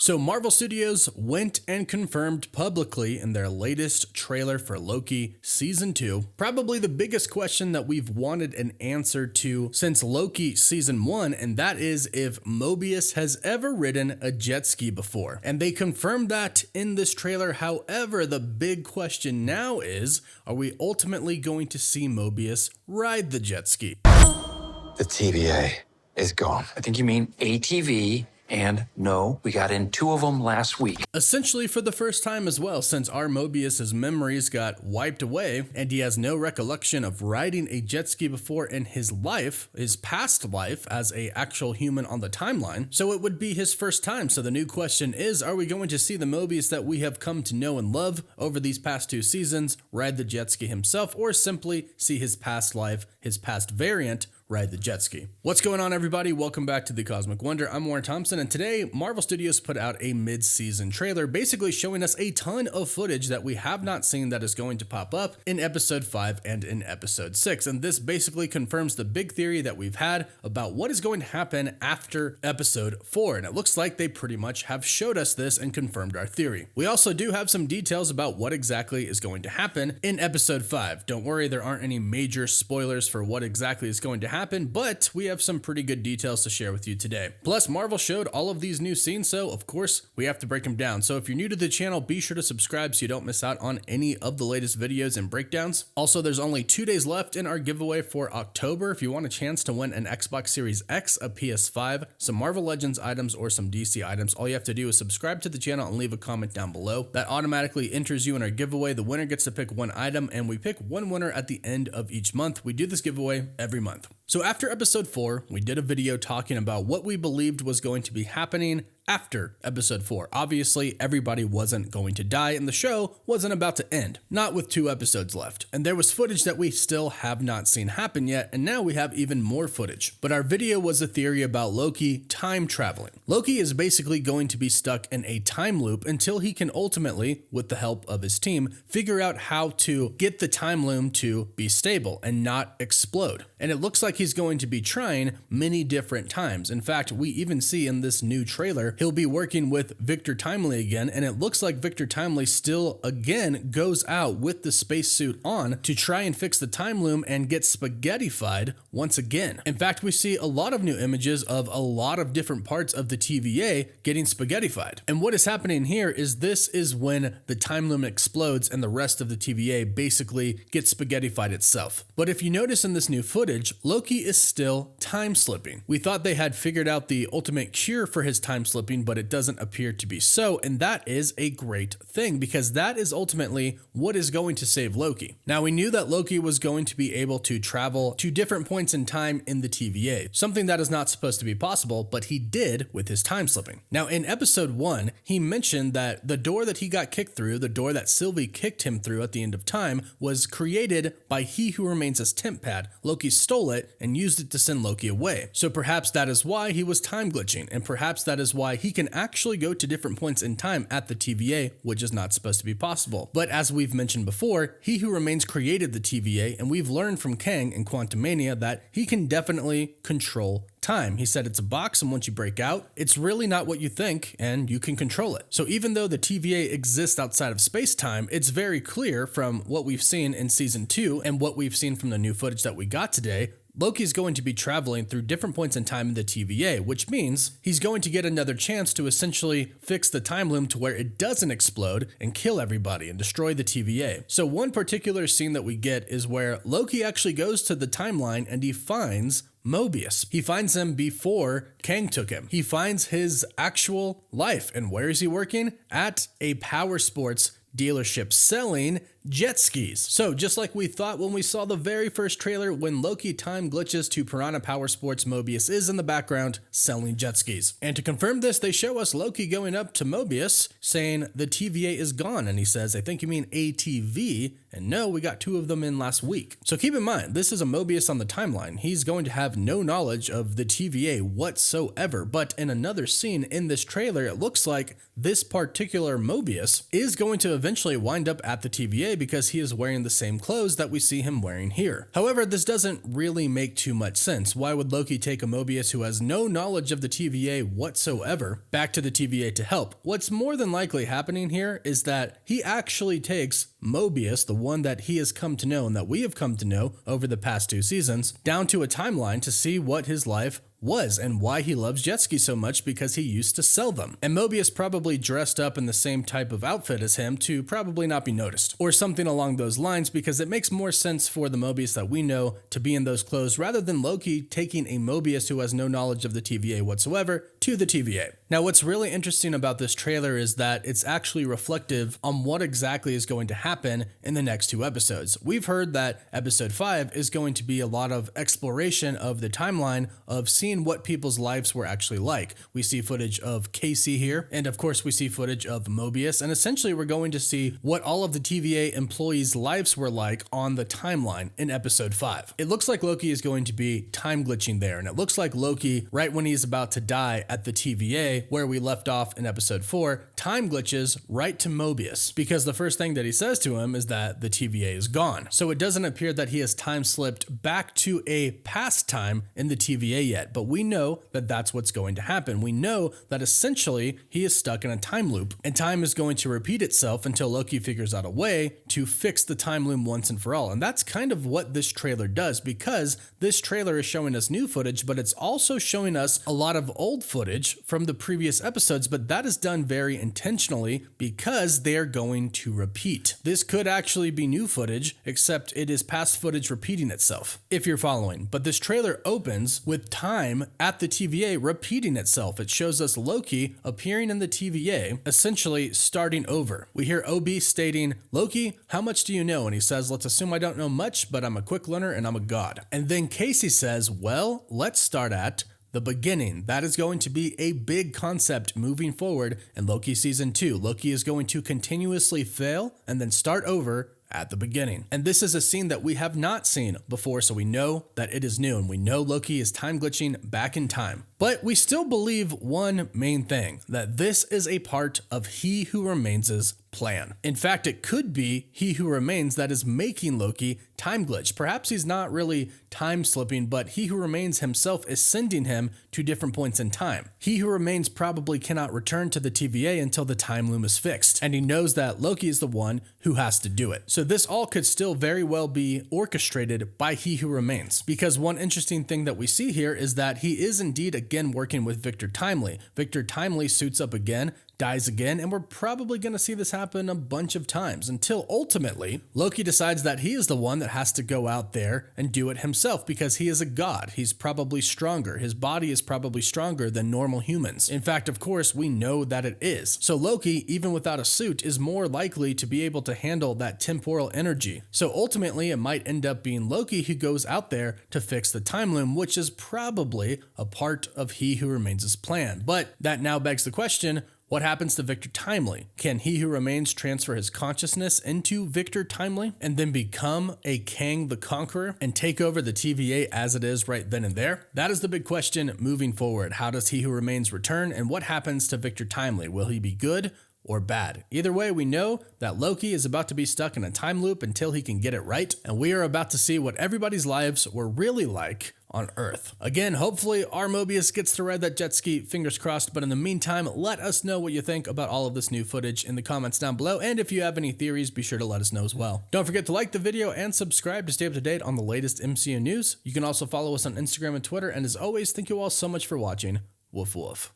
So Marvel Studios went and confirmed publicly in their latest trailer for Loki Season 2, probably the biggest question that we've wanted an answer to since Loki Season 1, and that is if Mobius has ever ridden a jet ski before. And they confirmed that in this trailer. However, the big question now is, are we ultimately going to see Mobius ride the jet ski? The TVA is gone. I think you mean ATV. And no, we got in 2 of them last week. Essentially for the first time as well, since our Mobius's memories got wiped away and he has no recollection of riding a jet ski before in his life, his past life as a actual human on the timeline. So it would be his first time. So the new question is, are we going to see the Mobius that we have come to know and love over these past 2 seasons ride the jet ski himself, or simply see his past life, his past variant, ride the jet ski? What's going on, everybody? Welcome back to The Cosmic Wonder. I'm Warren Thompson, and today Marvel Studios put out a mid-season trailer basically showing us a ton of footage that we have not seen that is going to pop up in episode 5 and in episode 6. And this basically confirms the big theory that we've had about what is going to happen after episode 4. And it looks like they pretty much have showed us this and confirmed our theory. We also do have some details about what exactly is going to happen in episode 5. Don't worry, there aren't any major spoilers for what exactly is going to happen, but we have some pretty good details to share with you today. Plus, Marvel showed all of these new scenes, so of course we have to break them down. So if you're new to the channel, be sure to subscribe so you don't miss out on any of the latest videos and breakdowns. Also, there's only 2 days left in our giveaway for October. If you want a chance to win an Xbox Series X, a PS5, some Marvel Legends items, or some DC items, all you have to do is subscribe to the channel and leave a comment down below. That automatically enters you in our giveaway. The winner gets to pick one item, and we pick one winner at the end of each month. We do this giveaway every month. So after episode 4, we did a video talking about what we believed was going to be happening after episode 4. Obviously, everybody wasn't going to die and the show wasn't about to end, not with 2 episodes left. And there was footage that we still have not seen happen yet, and now we have even more footage. But our video was a theory about Loki time traveling. Loki is basically going to be stuck in a time loop until he can ultimately, with the help of his team, figure out how to get the time loop to be stable and not explode. And it looks like he's going to be trying many different times. In fact, we even see in this new trailer, he'll be working with Victor Timely again, and it looks like Victor Timely still again goes out with the spacesuit on to try and fix the time loom and get spaghettified once again. In fact, we see a lot of new images of a lot of different parts of the TVA getting spaghettified. And what is happening here is this is when the time loom explodes and the rest of the TVA basically gets spaghettified itself. But if you notice in this new footage, Loki is still time slipping. We thought they had figured out the ultimate cure for his time slipping, but it doesn't appear to be so, and that is a great thing because that is ultimately what is going to save Loki. Now, we knew that Loki was going to be able to travel to different points in time in the TVA, something that is not supposed to be possible, but he did with his time slipping. Now, in episode 1, he mentioned that the door that he got kicked through, the door that Sylvie kicked him through at the end of time, was created by He Who Remains as Temp Pad. Loki stole it and used it to send Loki away. So perhaps that is why he was time glitching, and perhaps that is why he can actually go to different points in time at the TVA, which is not supposed to be possible. But as we've mentioned before, He Who Remains created the TVA, and we've learned from Kang in Quantumania that he can definitely control time. He said it's a box, and once you break out, it's really not what you think, and you can control it. So even though the TVA exists outside of space-time, it's very clear from what we've seen in season 2 and what we've seen from the new footage that we got today, Loki's going to be traveling through different points in time in the TVA, which means he's going to get another chance to essentially fix the time loom to where it doesn't explode and kill everybody and destroy the TVA. So one particular scene that we get is where Loki actually goes to the timeline and he finds Mobius. He finds him before Kang took him. He finds his actual life. And where is he working? At a power sports dealership selling jet skis. So just like we thought when we saw the very first trailer, when Loki time glitches to Piranha Power Sports, Mobius is in the background selling jet skis. And to confirm this, they show us Loki going up to Mobius saying the TVA is gone. And he says, I think you mean ATV. And no, we got 2 of them in last week. So keep in mind, this is a Mobius on the timeline. He's going to have no knowledge of the TVA whatsoever, but in another scene in this trailer, it looks like this particular Mobius is going to eventually wind up at the TVA because he is wearing the same clothes that we see him wearing here. However, this doesn't really make too much sense. Why would Loki take a Mobius who has no knowledge of the TVA whatsoever back to the TVA to help? What's more than likely happening here is that he actually takes Mobius, the one that he has come to know and that we have come to know over the past 2 seasons, down to a timeline to see what his life was and why he loves jet skis so much, because he used to sell them. And Mobius probably dressed up in the same type of outfit as him to probably not be noticed, or something along those lines, because it makes more sense for the Mobius that we know to be in those clothes rather than Loki taking a Mobius who has no knowledge of the TVA whatsoever to the TVA. Now, what's really interesting about this trailer is that it's actually reflective on what exactly is going to happen in the next 2 episodes. We've heard that episode 5 is going to be a lot of exploration of the timeline of seeing what people's lives were actually like. We see footage of Casey here, and of course we see footage of Mobius, and essentially we're going to see what all of the TVA employees' lives were like on the timeline in episode 5. It looks like Loki is going to be time glitching there, and it looks like Loki, right when he's about to die at the TVA, where we left off in episode 4, time glitches right to Mobius, because the first thing that he says to him is that the TVA is gone. So it doesn't appear that he has time slipped back to a past time in the TVA yet, but we know that that's what's going to happen. We know that essentially he is stuck in a time loop, and time is going to repeat itself until Loki figures out a way to fix the time loop once and for all. And that's kind of what this trailer does, because this trailer is showing us new footage, but it's also showing us a lot of old footage from the previous episodes, but that is done very intentionally because they're going to repeat. This could actually be new footage, except it is past footage repeating itself, if you're following. But this trailer opens with time at the TVA repeating itself. It shows us Loki appearing in the TVA, essentially starting over. We hear OB stating, "Loki, how much do you know?" And he says, "Let's assume I don't know much, but I'm a quick learner and I'm a god." And then Casey says, "Well, let's start at the beginning." That is going to be a big concept moving forward in Loki season 2. Loki is going to continuously fail and then start over at the beginning. And this is a scene that we have not seen before, so we know that it is new, and we know Loki is time glitching back in time. But we still believe one main thing, that this is a part of He Who Remains' plan. In fact, it could be He Who Remains that is making Loki time glitch. Perhaps he's not really time slipping, but He Who Remains himself is sending him to different points in time. He Who Remains probably cannot return to the TVA until the time loop is fixed, and he knows that Loki is the one who has to do it. So this all could still very well be orchestrated by He Who Remains, because one interesting thing that we see here is that he is indeed again working with Victor Timely. Victor Timely suits up again, dies again, and we're probably going to see this happen a bunch of times until ultimately Loki decides that he is the one that has to go out there and do it himself, because he is a god. He's probably stronger. His body is probably stronger than normal humans. In fact, of course, we know that it is. So Loki, even without a suit, is more likely to be able to handle that temporal energy. So ultimately, it might end up being Loki who goes out there to fix the time loom, which is probably a part of He Who Remains' plan. But that now begs the question, what happens to Victor Timely? Can He Who Remains transfer his consciousness into Victor Timely and then become a Kang the Conqueror and take over the TVA as it is right then and there? That is the big question moving forward. How does He Who Remains return, and what happens to Victor Timely? Will he be good or bad? Either way, we know that Loki is about to be stuck in a time loop until he can get it right, and we are about to see what everybody's lives were really like on Earth. Again, hopefully our Mobius gets to ride that jet ski, fingers crossed, but in the meantime, let us know what you think about all of this new footage in the comments down below, and if you have any theories, be sure to let us know as well. Don't forget to like the video and subscribe to stay up to date on the latest MCU news. You can also follow us on Instagram and Twitter, and as always, thank you all so much for watching. Woof woof.